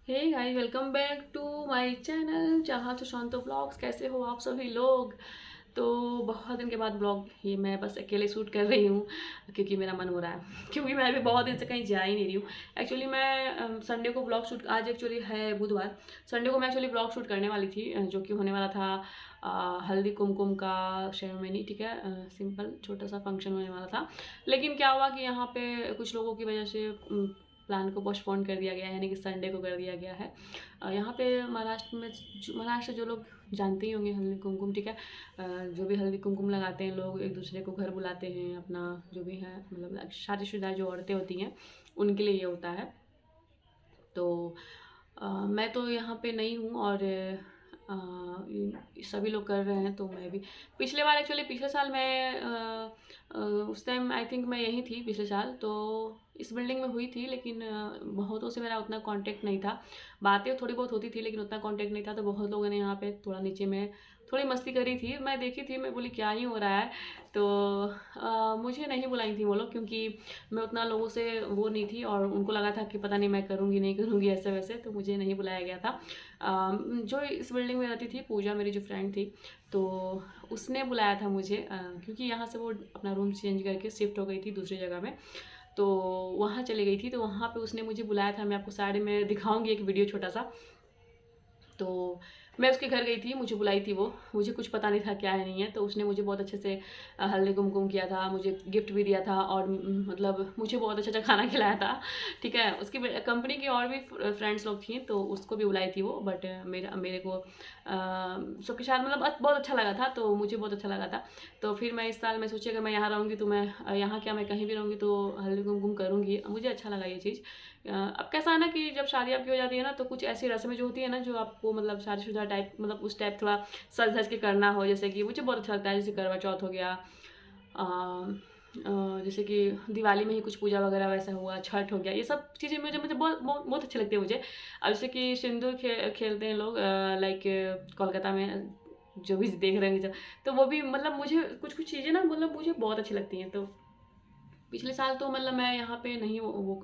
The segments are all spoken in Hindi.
Hey guys, welcome back to my channel जहाँ तो शांतो ब्लॉग्स। कैसे हो आप सभी लोग? तो बहुत दिन के बाद ब्लॉग ये मैं बस अकेले शूट कर रही हूँ क्योंकि मेरा मन हो रहा है क्योंकि मैं अभी बहुत दिन से कहीं जा ही नहीं रही हूँ। एक्चुअली मैं संडे को ब्लॉग शूट, आज एक्चुअली है बुधवार, संडे को मैं एक्चुअली ब्लॉग शूट करने वाली थी जो कि होने वाला था हल्दी कुमकुम का सेरेमनी। ठीक है, सिंपल छोटा सा फंक्शन होने वाला था, लेकिन क्या हुआ कि यहाँ पे कुछ लोगों की वजह से प्लान को पोस्टपोन कर दिया गया है, यानी कि संडे को कर दिया गया है। यहाँ पे महाराष्ट्र में महाराष्ट्र जो लोग जानते ही होंगे हल्दी कुमकुम। ठीक है, जो भी हल्दी कुमकुम लगाते हैं लोग, एक दूसरे को घर बुलाते हैं, अपना जो भी है मतलब शादीशुदा जो औरतें होती हैं उनके लिए ये होता है। तो मैं तो यहाँ पे नहीं हूँ और सभी लोग कर रहे हैं तो मैं भी पिछले बार एक्चुअली पिछले साल मैं उस टाइम आई थिंक मैं यहीं थी पिछले साल, तो इस बिल्डिंग में हुई थी, लेकिन बहुतों से मेरा उतना कांटेक्ट नहीं था। बातें थोड़ी बहुत होती थी लेकिन उतना कांटेक्ट नहीं था, तो बहुत लोगों ने यहाँ पे थोड़ा नीचे में थोड़ी मस्ती करी थी, मैं देखी थी, मैं बोली क्या ही हो रहा है। तो मुझे नहीं बुलाई थी वो लोग क्योंकि मैं उतना लोगों से वो नहीं थी और उनको लगा था कि पता नहीं मैं करूँगी नहीं करूँगी ऐसे वैसे, तो मुझे नहीं बुलाया गया था। जो इस बिल्डिंग में रहती थी पूजा, मेरी जो फ्रेंड थी, तो उसने बुलाया था मुझे क्योंकि यहाँ से वो अपना रूम चेंज करके शिफ्ट हो गई थी दूसरी जगह में, तो वहाँ चली गई थी, तो वहाँ पे उसने मुझे बुलाया था। मैं आपको साइड में दिखाऊंगी एक वीडियो छोटा सा। तो मैं उसके घर गई थी, मुझे बुलाई थी वो, मुझे कुछ पता नहीं था क्या है नहीं है, तो उसने मुझे बहुत अच्छे से हल्दी कुमकुम किया था, मुझे गिफ्ट भी दिया था और मतलब मुझे बहुत अच्छा अच्छा खाना खिलाया था। ठीक है, उसकी कंपनी की और भी फ्रेंड्स लोग थी तो उसको भी बुलाई थी वो, बट मेरे को सबके साथ मतलब बहुत अच्छा लगा था, तो मुझे बहुत अच्छा लगा था। तो फिर मैं इस साल मैं सोची अगर मैं यहाँ रहूँगी तो मैं यहाँ क्या मैं कहीं भी रहूँगी तो हल्दी कुमकुम करूँगी, मुझे अच्छा लगा ये चीज़। अब कैसा है ना कि जब शादी आपकी हो जाती है ना, तो कुछ ऐसी रस्में जो होती है ना जो आपको मतलब शादीशुदा टाइप मतलब उस टाइप थोड़ा सज धज के करना हो, जैसे कि मुझे बहुत अच्छा लगता है, जैसे करवा चौथ हो गया, जैसे कि दिवाली में ही कुछ पूजा वगैरह वैसा हुआ, छठ हो गया, ये सब चीज़ें मुझे मुझे बहुत बहुत बहुत अच्छी लगती है मुझे। अब जैसे कि सिंदूर खेलते हैं लोग, लाइक कोलकाता में जो भी देख रहे हैं जब, तो वो भी मतलब मुझे कुछ कुछ चीज़ें ना मतलब मुझे बहुत अच्छी लगती हैं। तो पिछले साल तो मतलब मैं यहाँ पे नहीं वो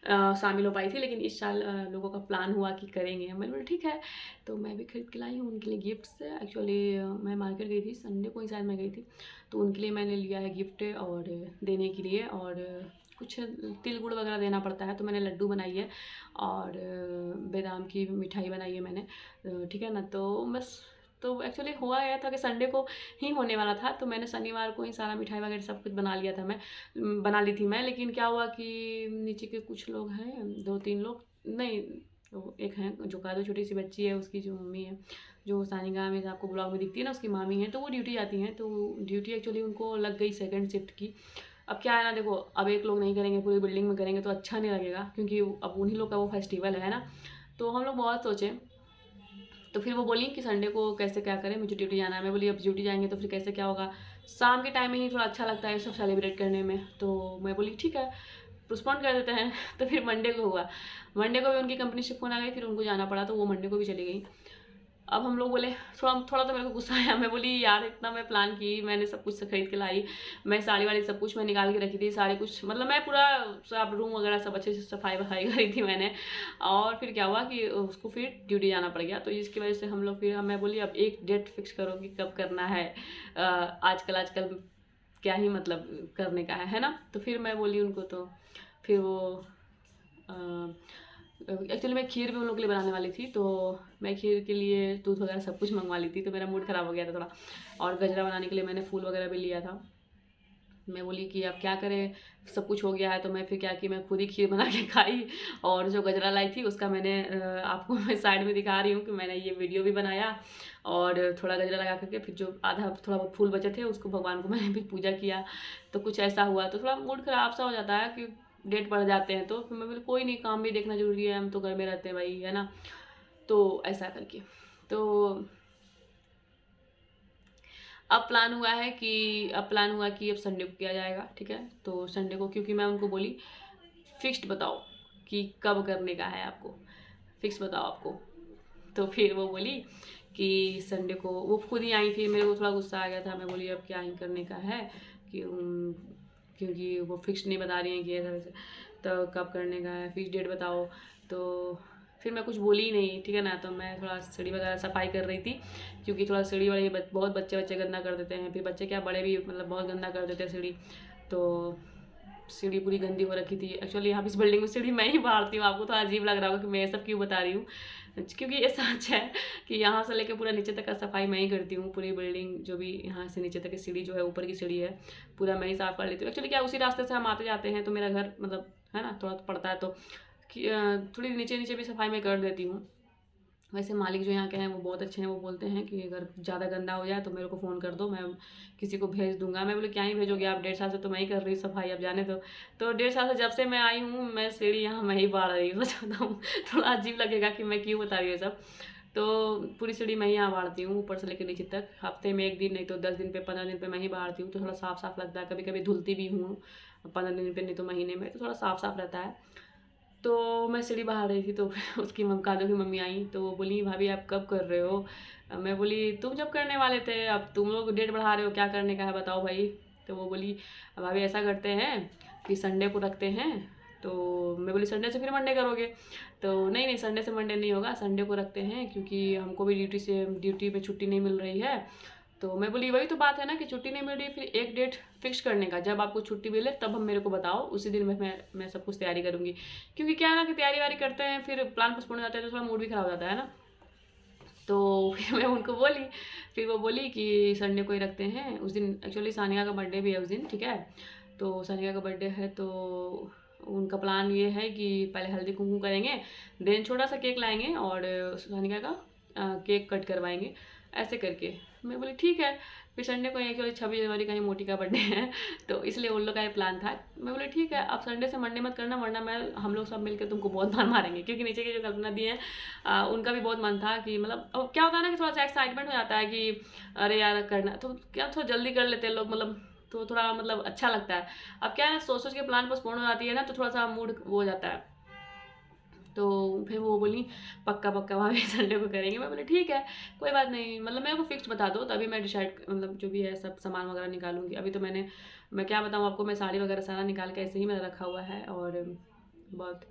शामिल हो पाई थी, लेकिन इस साल लोगों का प्लान हुआ कि करेंगे, मैंने बोला ठीक है। तो मैं भी खरीद के लाई हूँ उनके लिए गिफ्ट्स। एक्चुअली मैं मार्केट गई थी, संडे को ही शायद मैं गई थी, तो उनके लिए मैंने लिया है गिफ्ट और देने के लिए, और कुछ तिल गुड़ वगैरह देना पड़ता है, तो मैंने लड्डू बनाई है और बादाम की मिठाई बनाई है मैंने। ठीक है ना, तो बस, तो एक्चुअली हुआ यह था कि संडे को ही होने वाला था, तो मैंने शनिवार को ही सारा मिठाई वगैरह सब कुछ बना लिया था, मैं बना ली थी मैं। लेकिन क्या हुआ कि नीचे के कुछ लोग हैं, दो तीन लोग नहीं, तो एक है जो कादो छोटी सी बच्ची है, उसकी जो मम्मी है, जो सानिगा में आपको ब्लॉग में दिखती है ना, उसकी मामी है, तो वो ड्यूटी जाती हैं, तो ड्यूटी एक्चुअली उनको लग गई सेकंड शिफ्ट की। अब क्या है ना, देखो अब एक लोग नहीं करेंगे, पूरी बिल्डिंग में करेंगे तो अच्छा नहीं लगेगा, क्योंकि अब उन्हीं लोग का वो फेस्टिवल है ना। तो हम लोग बहुत सोचे, तो फिर वो बोली कि संडे को कैसे क्या करें, मुझे ड्यूटी जाना है। मैं बोली अब ड्यूटी जाएंगे तो फिर कैसे क्या होगा, शाम के टाइम में ही थोड़ा अच्छा लगता है सब सेलिब्रेट करने में, तो मैं बोली ठीक है पोस्टपोन कर देते हैं तो फिर मंडे को हुआ, मंडे को भी उनकी कंपनी से फ़ोन आ गई, फिर उनको जाना पड़ा, तो वो मंडे को भी चली गई। अब हम लोग बोले, थोड़ा थोड़ा तो मेरे को गुस्सा आया, मैं बोली यार इतना मैं प्लान की, मैंने सब कुछ खरीद के लाई, मैं साड़ी वाड़ी सब कुछ मैं निकाल के रखी थी, सारे कुछ मतलब मैं पूरा सब रूम वगैरह सब अच्छे से सफाई वफाई करी थी मैंने। और फिर क्या हुआ कि उसको फिर ड्यूटी जाना पड़ गया, तो इसकी वजह से हम लोग फिर मैं बोली अब एक डेट फिक्स करो कि कब करना है, आजकल आजकल क्या ही मतलब करने का है ना। तो फिर मैं बोली उनको, तो फिर वो एक्चुअली मैं खीर भी उन लोगों के लिए बनाने वाली थी, तो मैं खीर के लिए दूध वगैरह सब कुछ मंगवा ली थी, तो मेरा मूड ख़राब हो गया था थोड़ा। और गजरा बनाने के लिए मैंने फूल वगैरह भी लिया था। मैं बोली कि अब क्या करें, सब कुछ हो गया है, तो मैं फिर क्या कि मैं खुद ही खीर बना के खाई, और जो गजरा लाई थी उसका मैंने आपको मैं साइड में दिखा रही हूँ कि मैंने ये वीडियो भी बनाया, और थोड़ा गजरा लगा करके फिर जो आधा थोड़ा बहुत फूल बचे थे उसको भगवान को मैंने भी पूजा किया। तो कुछ ऐसा हुआ, तो थोड़ा मूड ख़राब सा हो जाता है कि डेट बढ़ जाते हैं, तो फिर मैं बोली कोई नहीं, काम भी देखना ज़रूरी है, हम तो घर में रहते हैं भाई, है ना। तो ऐसा करके, तो अब प्लान हुआ कि अब संडे को किया जाएगा। ठीक है, तो संडे को क्योंकि मैं उनको बोली फिक्स्ड बताओ कि कब करने का है आपको, फिक्स बताओ आपको। तो फिर वो बोली कि संडे को, वो खुद ही आई, फिर मेरे को थोड़ा गुस्सा आ गया था, मैं बोली अब क्या ही करने का है कि क्योंकि वो फिक्स नहीं बता रही हैं कि ऐसा वैसे, तो कब करने का है, फिक्स डेट बताओ। तो फिर मैं कुछ बोली ही नहीं, ठीक है ना। तो मैं थोड़ा सीढ़ी वगैरह सफाई कर रही थी, क्योंकि थोड़ा सीढ़ी वाले बहुत बच्चे गंदा कर देते हैं, फिर बच्चे क्या बड़े भी मतलब बहुत गंदा कर देते हैं सीढ़ी। तो सीढ़ी पूरी गंदी हो रखी थी। एक्चुअली यहाँ पे इस बिल्डिंग में सीढ़ी मैं ही बाहरती हूँ। आपको थोड़ा अजीब लग रहा होगा कि मैं ये सब क्यों बता रही हूँ, क्योंकि ये सच है कि यहाँ से लेकर पूरा नीचे तक का सफाई मैं ही करती हूँ। पूरी बिल्डिंग जो भी यहाँ से नीचे तक की सीढ़ी जो है, ऊपर की सीढ़ी है, पूरा मैं ही साफ़ कर लेती हूँ। एक्चुअली क्या उसी रास्ते से हम आते जाते हैं, तो मेरा घर मतलब है ना थोड़ा पड़ता है, तो थोड़ी नीचे नीचे भी सफाई मैं कर देती हूँ। वैसे मालिक जो यहाँ के हैं वो बहुत अच्छे हैं। वो बोलते हैं कि अगर ज़्यादा गंदा हो जाए तो मेरे को फ़ोन कर दो, मैं किसी को भेज दूंगा। मैं बोले क्या ही भेजोगे आप, 1.5 साल से तो मैं ही कर रही हूँ सफाई, अब जाने दो। तो 1.5 साल से जब से मैं आई हूँ, मैं सीढ़ी यहाँ मैं ही बाढ़ रही हूँ। सच बताऊँ थोड़ा अजीब लगेगा कि मैं क्यों बता रही हूँ सब। तो पूरी सीढ़ी मैं ही यहाँ बाढ़ती हूँ, ऊपर से लेकर नीचे तक। हफ्ते में 1 दिन, नहीं तो 10 दिन पे, 15 दिन पे मैं ही बाढ़ती हूँ, तो थोड़ा साफ़ साफ़ लगता है। कभी कभी धुलती भी हूँ 15 दिन पे, नहीं तो महीने में, तो थोड़ा साफ़ साफ़ रहता है। तो मैं सीढ़ी बहा रही थी, तो फिर उसकी कादो की मम्मी आई, तो वो बोली भाभी आप कब कर रहे हो। मैं बोली तुम जब करने वाले थे, अब तुम लोग डेट बढ़ा रहे हो, क्या करने का है बताओ भाई। तो वो बोली भाभी ऐसा करते हैं कि संडे को रखते हैं। तो मैं बोली संडे से फिर मंडे करोगे। तो नहीं नहीं, संडे से मंडे नहीं होगा, संडे को रखते हैं, क्योंकि हमको भी ड्यूटी पे छुट्टी नहीं मिल रही है। तो मैं बोली वही तो बात है ना कि छुट्टी नहीं मिल रही, फिर एक डेट फिक्स करने का, जब आपको छुट्टी मिले तब हम मेरे को बताओ, उसी दिन मैं सब कुछ तैयारी करूँगी। क्योंकि क्या है ना कि तैयारी वारी करते हैं, फिर प्लान पोस्टपोन हो जाता है, तो थोड़ा मूड भी ख़राब हो जाता है ना। तो फिर मैं उनको बोली, फिर वो बोली कि संडे को ही रखते हैं। उस दिन एक्चुअली सानिया का बर्थडे भी है उस दिन, ठीक है। तो सानिया का बर्थडे है, तो उनका प्लान ये है कि पहले हल्दी कुमकुम करेंगे, देन छोटा सा केक लाएंगे और सानिया का केक कट करवाएंगे, ऐसे करके। मैं बोली ठीक है। फिर संडे को एक्चुअली 26 जनवरी का ही मोटी का बर्थडे है, तो इसलिए उन लोग का ये प्लान था। मैं बोली ठीक है, अब संडे से मंडे मत करना, वरना हम लोग सब मिलकर तुमको बहुत मार मारेंगे। क्योंकि नीचे की जो कल्पना दी है उनका भी बहुत मन था कि मतलब, अब क्या होता है ना कि थोड़ा सा एक्साइटमेंट हो जाता है कि अरे यार करना, तो क्या थोड़ा जल्दी कर लेते हैं लोग, मतलब तो थोड़ा मतलब अच्छा लगता है। अब क्या है ना, सोच के प्लान पोस्टपोन हो जाती है ना, तो थोड़ा सा मूड वो हो जाता है। तो फिर वो बोली पक्का पक्का वहाँ भी संडे को करेंगे। मैं बोले ठीक है, कोई बात नहीं, मतलब मेरे को फिक्स बता दो, तभी मैं डिसाइड मतलब जो भी है सब सामान वगैरह निकालूंगी। अभी तो मैं क्या बताऊँ आपको, मैं साड़ी वगैरह सारा निकाल के ऐसे ही मैंने रखा हुआ है, और बहुत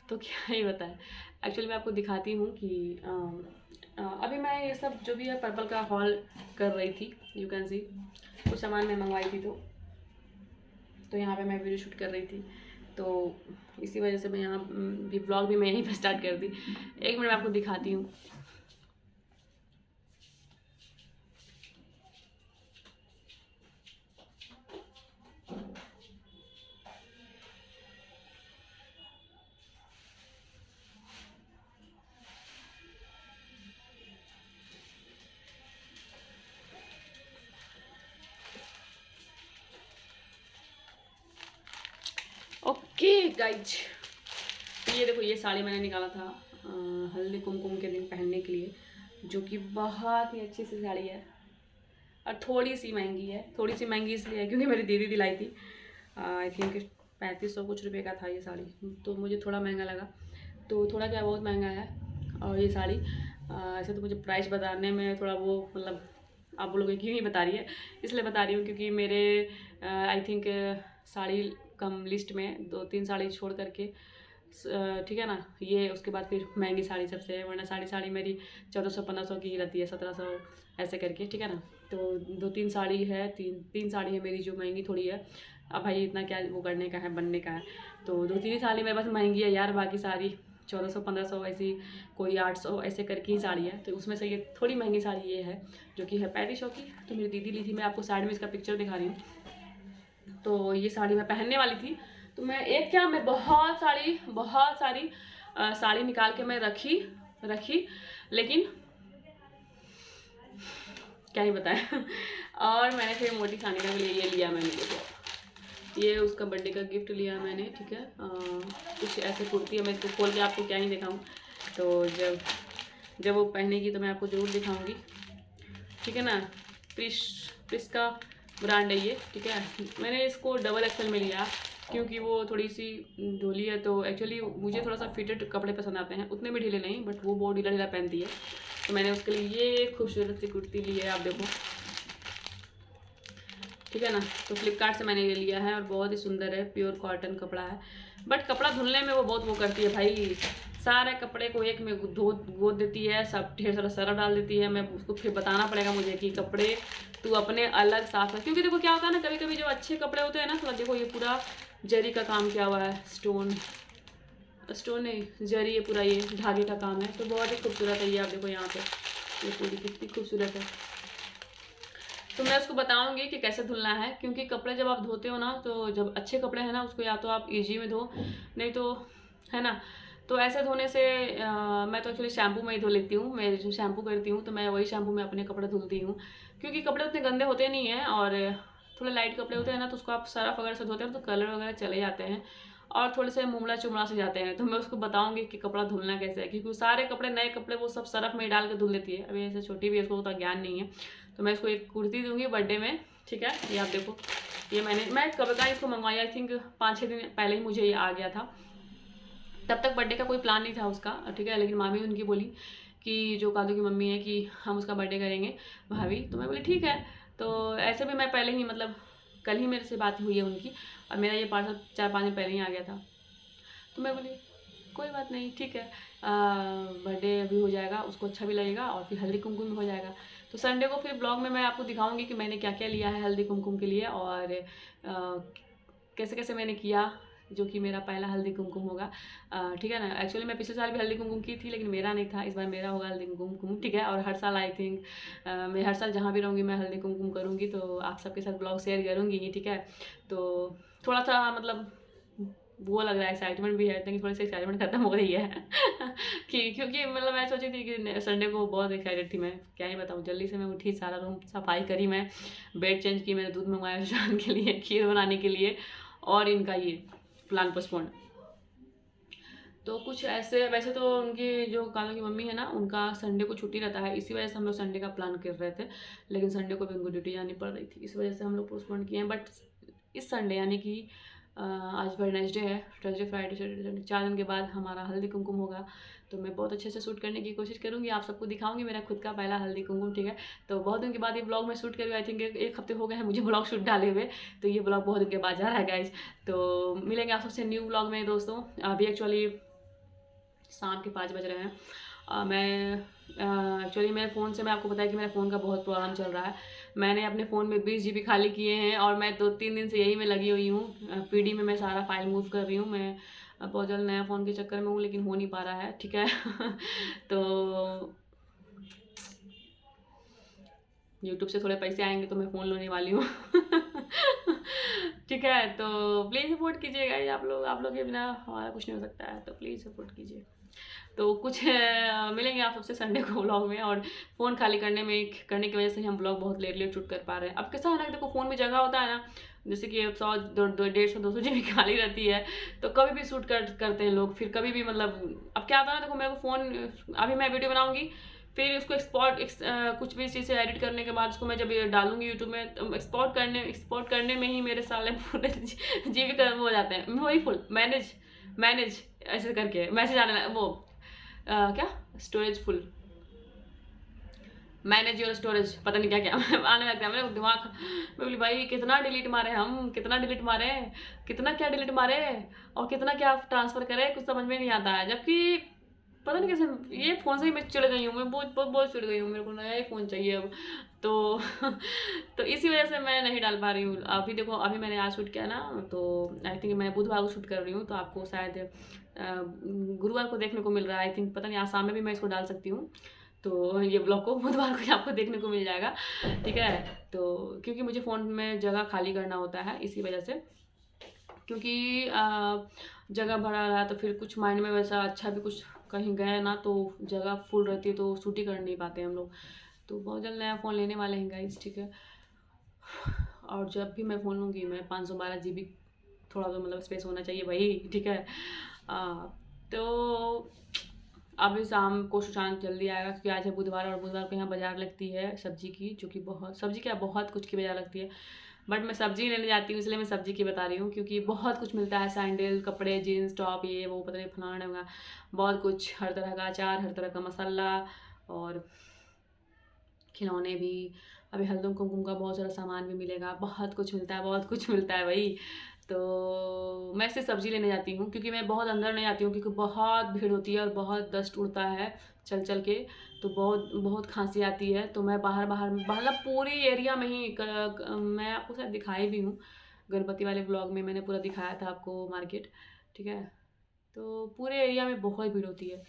तो क्या ही बताएं। एक्चुअली मैं आपको दिखाती हूँ कि अभी मैं ये सब जो भी है पर्पल का हॉल कर रही थी, यू कैन सी। कुछ सामान मैं मंगवाई थी, तो यहाँ पे मैं वीडियो शूट कर रही थी, तो इसी वजह से मैं यहाँ भी ब्लॉग भी मैं यहीं पे स्टार्ट कर दी। 1 मिनट मैं आपको दिखाती हूँ। ओके गाइज, ये देखो, ये साड़ी मैंने निकाला था हल्दी कुमकुम के दिन पहनने के लिए, जो कि बहुत ही अच्छी सी साड़ी है, और थोड़ी सी महंगी है। थोड़ी सी महंगी इसलिए है क्योंकि मेरी दीदी दिलाई थी, आई थिंक 3500 कुछ रुपए का था ये साड़ी, तो मुझे थोड़ा महंगा लगा। तो थोड़ा क्या बहुत महंगा है। और ये साड़ी ऐसे तो मुझे प्राइस बताने में थोड़ा वो मतलब, आप बोलोगे क्यों ही बता रही है, इसलिए बता रही हूँ क्योंकि मेरे I think sari come list में 2-3 साड़ी छोड़ करके, ठीक है ना, ये उसके बाद फिर महंगी साड़ी सबसे है, वरना साड़ी मेरी 1400-1500 की ही रहती है, 1700 ऐसे करके, ठीक है ना। तो 2-3 साड़ी है, तीन साड़ी है मेरी जो महंगी थोड़ी है। अब भाई इतना क्या वो करने का है, बनने का है, तो 2-3 ही साड़ी मेरे पास महंगी है यार, बाकी सारी 1400-1500 ऐसी, कोई 800 ऐसे करके ही साड़ी है। तो उसमें से ये थोड़ी महंगी साड़ी ये है, जो कि है 3500 की, तो मेरी दीदी ली थी। मैं आपको साइड में इसका पिक्चर दिखा रही हूँ। तो ये साड़ी मैं पहनने वाली थी, तो मैं बहुत सारी साड़ी निकाल के मैं रखी, लेकिन क्या ही बताएं। और मैंने फिर मोटी खाने का लिए ये लिया मैंने, देखो ये उसका बर्थडे का गिफ्ट लिया मैंने, ठीक है। कुछ ऐसे कुर्ती है, मैं इसको खोल के आपको क्या ही दिखाऊं, तो जब वो पहनेगी तो मैं आपको ज़रूर दिखाऊंगी, ठीक है ना। प्रिस का ब्रांड है ये, ठीक है। मैंने इसको डबल एक्सल में लिया क्योंकि वो थोड़ी सी ढोली है, तो एक्चुअली मुझे थोड़ा सा फिटेड कपड़े पसंद आते हैं, उतने भी ढीले नहीं, बट वो बहुत ढीला पहनती है, तो मैंने उसके लिए ये खूबसूरत सी कुर्ती ली है, आप देखो, ठीक है ना। तो फ्लिपकार्ट से मैंने ये लिया है और बहुत ही सुंदर है, प्योर कॉटन कपड़ा है, बट कपड़ा धुलने में वो बहुत वो करती है भाई, सारे कपड़े को एक में गोद देती है, सब ढेर सारा सरफ डाल देती है। मैं उसको फिर बताना पड़ेगा मुझे कि कपड़े तू अपने अलग साफ रख, क्योंकि देखो क्या होता है ना, कभी कभी जो अच्छे कपड़े होते हैं ना, थोड़ा देखो ये पूरा जरी का काम किया हुआ है, स्टोन नहीं जरी, ये पूरा ये धागे का काम है, तो बहुत ही खूबसूरत है ये। आप देखो यहाँ पे ये पूरी कितनी खूबसूरत है। तो मैं उसको बताऊंगी कि कैसे धुलना है, क्योंकि कपड़े जब आप धोते हो ना, तो जब अच्छे कपड़े हैं ना, उसको या तो आप ईजी में धो, नहीं तो है ना, तो ऐसे धोने से मैं तो एक्चुअली शैम्पू में ही धो लेती हूँ। मैं जो शैम्पू करती हूँ तो मैं वही शैम्पू में अपने कपड़े धुलती हूँ, क्योंकि कपड़े उतने गंदे होते नहीं हैं, और थोड़े लाइट कपड़े होते हैं ना, तो उसको आप सरफ वगैरह से धोते हैं तो कलर वगैरह चले जाते हैं और थोड़े से मुमला चुमड़ा से जाते हैं। तो मैं उसको बताऊंगी कि कपड़ा धुलना कैसे है, क्योंकि सारे कपड़े नए कपड़े वो सब सरफ में ही डाल के धुल देती है। अभी ऐसे छोटी भी है, उसको उतना ज्ञान नहीं है। तो मैं इसको एक कुर्ती दूंगी बर्थडे में, ठीक है। ये आप देखो, ये मैं कब का इसको मंगवाई, आई थिंक 5-6 दिन पहले ही मुझे ये आ गया था। तब तक बर्थडे का कोई प्लान नहीं था उसका, ठीक है। लेकिन मामी उनकी बोली कि जो कादू की मम्मी है कि हम उसका बर्थडे करेंगे भाभी, तो मैं बोली ठीक है। तो ऐसे भी मैं पहले ही मतलब कल ही मेरे से बात हुई है उनकी, और मेरा ये पार्सल 4-5 दिन पहले ही आ गया था। तो मैं बोली कोई बात नहीं, ठीक है, बर्थडे अभी हो जाएगा, उसको अच्छा भी लगेगा और फिर हल्दी कुमकुम भी हो जाएगा। तो संडे को फिर ब्लॉग में मैं आपको दिखाऊंगी कि मैंने क्या क्या लिया है हल्दी कुमकुम के लिए, और कैसे कैसे मैंने किया, जो कि मेरा पहला हल्दी कुमकुम होगा, ठीक है ना। एक्चुअली मैं पिछले साल भी हल्दी कुमकुम की थी, लेकिन मेरा नहीं था, इस बार मेरा होगा हल्दी कुमकुम, ठीक है। और हर साल आई थिंक मैं हर साल जहाँ भी रहूँगी मैं हल्दी कुमकुम करूँगी, तो आप सबके साथ ब्लॉग शेयर करूँगी ही, ठीक है। तो थोड़ा सा मतलब वो लग रहा है, एक्साइटमेंट भी है, लेकिन थोड़ी सी एक्साइटमेंट खत्म हो रही है कि क्योंकि मतलब मैं सोची थी कि संडे को बहुत एक्साइटेड थी मैं, क्या ही बताऊँ। जल्दी से मैं उठी, सारा रूम सफाई करी, मैं बेड चेंज की, मैंने दूध मंगवाया शान के लिए, खीर बनाने के लिए, और इनका ये प्लान पोस्टपोन। तो कुछ ऐसे, वैसे तो उनकी जो कानों की मम्मी है ना, उनका संडे को छुट्टी रहता है, इसी वजह से हम लोग संडे का प्लान कर रहे थे, लेकिन संडे को भी उनको ड्यूटी जानी पड़ रही थी, इस वजह से हम लोग पोस्टपोन किए हैं। बट इस संडे यानी कि आज वेडनेसडे है, थर्सडे फ्राइडे सैटरडे संडे 4 दिन के बाद हमारा हल्दी कुमकुम होगा। तो मैं बहुत अच्छे से शूट करने की कोशिश करूँगी, आप सबको दिखाऊंगी मेरा खुद का पहला हल्दी कुमकुम, ठीक है। तो बहुत दिन के बाद ये ब्लॉग मैं शूट करी, आई थिंक 1 हफ्ते हो गए हैं मुझे ब्लॉग शूट डाले हुए, तो ये ब्लॉग बहुत दिन के बाद जा रहा है गाइज। तो मिलेंगे आप सबसे न्यू ब्लॉग में दोस्तों। अभी एक्चुअली शाम के 5 बज रहे हैं। मैं एक्चुअली मेरे फ़ोन से, मैं आपको बताया कि मेरे फ़ोन का बहुत प्रॉब्लम चल रहा है। मैंने अपने फ़ोन में 20 GB खाली किए हैं, और मैं 2-3 दिन से यही में लगी हुई हूँ। PD में मैं सारा फाइल मूव कर रही हूँ। मैं बहुत जल्द नया फ़ोन के चक्कर में हूँ, लेकिन हो नहीं पा रहा है, ठीक है। तो यूट्यूब से थोड़े पैसे आएंगे तो मैं फ़ोन लेने वाली हूँ। ठीक है, तो प्लीज़ सपोर्ट कीजिएगा आप लोग के बिना हमारा कुछ नहीं हो सकता है, तो प्लीज़ सपोर्ट कीजिए। तो कुछ मिलेंगे आप सबसे संडे को व्लॉग में, और फ़ोन खाली करने की वजह से हम ब्लॉग बहुत लेट शूट कर पा रहे हैं। अब कैसा है ना, देखो फ़ोन में जगह होता है ना, जैसे कि 100-150-200 GB खाली रहती है, तो कभी भी शूट करते हैं लोग, फिर कभी भी मतलब अब क्या होता है ना, देखो मेरे को फ़ोन, अभी मैं वीडियो बनाऊँगी, फिर उसको कुछ भी चीज़ से एडिट करने के बाद उसको मैं जब ये डालूंगी यूट्यूब में, तो एक्सपोर्ट करने में ही मेरे साले पूरे GB खत्म हो जाते हैं। वही फुल मैनेज ऐसे करके मैसेज आने लगा, वो क्या storage full, manage your storage, पता नहीं क्या क्या आने लगता है मेरे दिमाग। मैं बोली भाई कितना डिलीट मारे हम, कितना डिलीट मारे, कितना क्या डिलीट मारे, और कितना क्या ट्रांसफ़र करे, कुछ समझ में नहीं आता है। जबकि पता नहीं कैसे ये फ़ोन से ही मैं चिढ़ गई हूँ, मैं बहुत चिढ़ गई हूँ, मेरे को नया ही फ़ोन चाहिए अब। तो तो इसी वजह से मैं नहीं डाल पा रही हूँ। अभी देखो, अभी मैंने आज शूट किया ना, तो आई थिंक मैं बुधवार को शूट कर रही हूँ, तो आपको शायद गुरुवार को देखने को मिल रहा है, आई थिंक, पता नहीं आज शाम में भी मैं इसको डाल सकती हूँ। तो ये ब्लॉग को बुधवार को आपको देखने को मिल जाएगा, ठीक है। तो क्योंकि मुझे फ़ोन में जगह खाली करना होता है, इसी वजह से, क्योंकि जगह भरा रहा तो फिर कुछ माइंड में वैसा अच्छा भी कुछ कहीं गए ना, तो जगह फुल रहती है तो शूट ही कर नहीं पाते हम लोग। तो बहुत जल्द नया फ़ोन लेने वाले हैं गाइस, ठीक है। और जब भी मैं फ़ोन लूँगी, मैं 512 GB, थोड़ा तो मतलब स्पेस होना चाहिए भाई, ठीक है। तो अभी शाम को सुशांत जल्दी आएगा, क्योंकि आज है बुधवार, और बुधवार को यहाँ बाज़ार लगती है सब्ज़ी की, जो कि बहुत कुछ की बाज़ार लगती है। बट मैं सब्ज़ी लेने जाती हूँ, इसलिए मैं सब्ज़ी की बता रही हूँ, क्योंकि बहुत कुछ मिलता है, सैंडल, कपड़े, जीन्स, टॉप, ये वो, पता नहीं फलाना ढंगा, बहुत कुछ, हर तरह का अचार, हर तरह का मसाला, और खिलौने भी। अभी हल्दी कुमकुम का बहुत सारा सामान भी मिलेगा, बहुत कुछ मिलता है भाई। तो मैं सिर्फ सब्ज़ी लेने जाती हूँ, क्योंकि मैं बहुत अंदर नहीं आती हूँ, क्योंकि बहुत भीड़ होती है और बहुत डस्ट उड़ता है चल चल के, तो बहुत बहुत खांसी आती है। तो मैं बाहर बाहर मतलब पूरी एरिया में ही मैं आपको शायद दिखाई भी हूँ, गणपति वाले ब्लॉग में मैंने पूरा दिखाया था आपको मार्केट, ठीक है। तो पूरे एरिया में बहुत भीड़ होती है।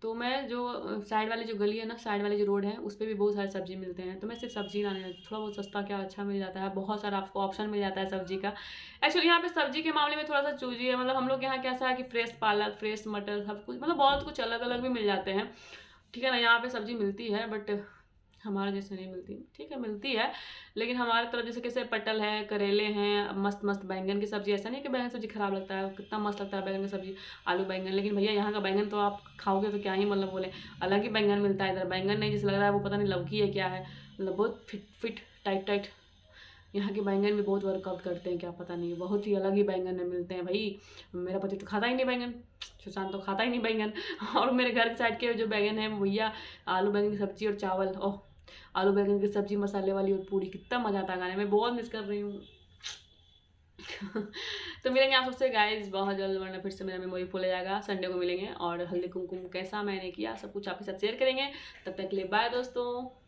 तो मैं जो साइड वाली जो गली है ना, साइड वाली जो रोड है, उस पे भी बहुत सारे सब्ज़ी मिलते हैं, तो मैं सिर्फ सब्ज़ी लाने जाती हूँ। थोड़ा बहुत सस्ता क्या अच्छा मिल जाता है, बहुत सारा आपको ऑप्शन मिल जाता है सब्ज़ी का। एक्चुअली यहाँ पे सब्ज़ी के मामले में थोड़ा-सा चूज़ी है, मतलब हम लोग यहाँ कैसा है कि फ्रेश पालक, फ्रेश मटर सब कुछ, मतलब बहुत कुछ अलग-अलग भी मिल जाते हैं, ठीक है ना। यहाँ पे सब्ज़ी मिलती है बट हमारे जैसे नहीं मिलती, ठीक है मिलती है, लेकिन हमारे तरफ जैसे कैसे पटल है, करेले हैं, मस्त-मस्त बैंगन की सब्ज़ी, ऐसा नहीं है कि बैंगन की सब्ज़ी खराब लगता है, कितना मस्त लगता है बैंगन की सब्ज़ी, आलू बैंगन। लेकिन भैया यहाँ का बैंगन तो आप खाओगे तो क्या ही मतलब बोले, अलग ही बैंगन मिलता है इधर। बैंगन नहीं जैसे लग रहा है वो पता नहीं लौकी है क्या है, मतलब बहुत फिट टाइट टाइट। यहाँ के बैंगन भी बहुत वर्कआउट करते हैं क्या पता नहीं, बहुत ही अलग ही बैंगन मिलते हैं भाई। मेरा पति तो खाता ही नहीं बैंगन, सुशांत तो खाता ही नहीं बैंगन। और मेरे घर के साइड के जो बैंगन है वो भैया आलू बैंगन की सब्ज़ी और चावल, ओह आलू बैंगन की सब्ज़ी मसाले वाली और पूरी, कितना मज़ा आता है खाने में, बहुत मिस कर रही हूँ। तो मिलेंगे आप सबसे गाइस बहुत जल्द, वरना फिर से मेरा मेमोरी फुल हो जाएगा। संडे को मिलेंगे और हल्दी कुमकुम कैसा मैंने किया सब कुछ आपके साथ शेयर करेंगे। तब तक के लिए बाय दोस्तों।